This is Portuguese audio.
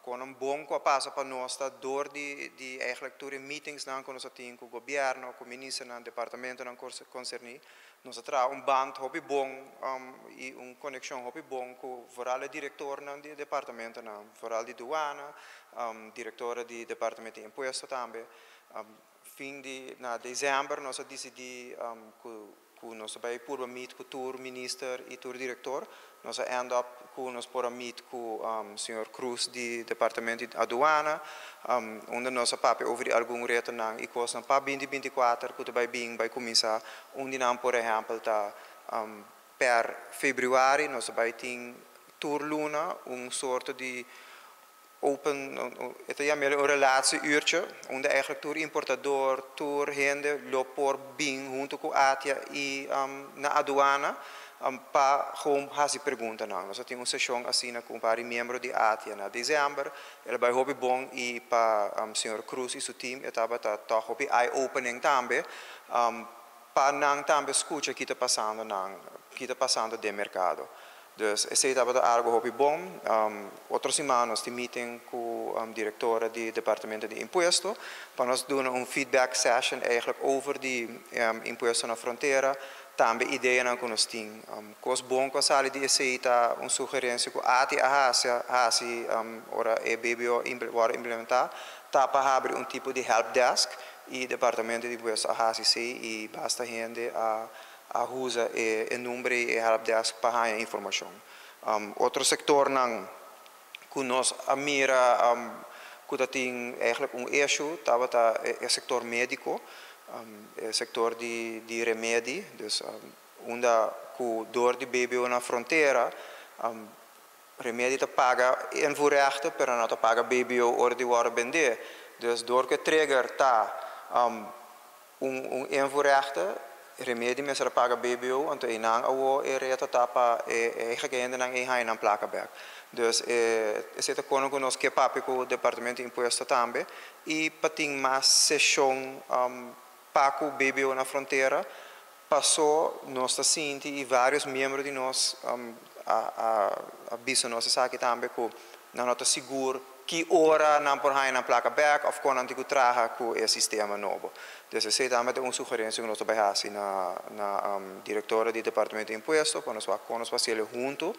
con een bom qua passa para nós door die eigenlijk door meetings dan con ons team com governo com ministro dan departamento dan concerni nós tra band hobby bom e conexão hobby bom com vooral de diretor dan die departamento dan vooral die douane diretora di departamento de imposto também fim de na dezembro nós decidi com nós vai por meet com o tour minister e tour diretor nós end up com nós por meet com senhor Cruz de departamento de aduana onde nós papi over algum reto nang e coisa pa 2024 que vai bem vai começar onde não por exemplo tá per februari nós vai ter tour luna soort de open, het is een relatieuurtje, onde eigenlijk toer importador, toer hende, lopor bing, junto com Atia e na aduana, pa gewoon hasi pergunta não. Nós temos sessão assim com vários membros de Atia na dezembro, ele vai hobby bom e pa senhor Cruz e seu time, estava tá hobby eye opening também, pa nang também escuta que está passando de mercado. Dus esse estava algo hobby bom. Outra semana nós temos meeting com a diretora do departamento de imposto para nós doen feedback session eigenlijk over die imposto na fronteira. Também ideia não com nós tem. Cos bom com a sala de aceita sugerência com ati hasi ora e BBO implementar. Tá para abrir tipo de help desk e departamento de imposto hasi e basta gente a usa e número e helpdesk para a informação. Outro sector não que nós mira que tem eigenlijk issue, estava o sector médico, o sector de remédio, dus onde que door de BBO na fronteira remédio te paga em voorrechten, pero não te paga BBO orde de worden vender. Dus door que trigger tá em voorrechten remédio mas era paga BBO então e não o reta tapa eigenlijk ainda não é na placa back dus esse é quando nós que papi com o departamento de imposto também e patin mais sessão paco BBO na fronteira passou nós senti e vários membros de nós a bisa nós sabe também com não nota seguro que ora não por aí na placa back of quando antigo traga com o sistema novo. Dus esse também é sugerência que nós vai fazer na diretora do departamento de imposto para nós fazer junto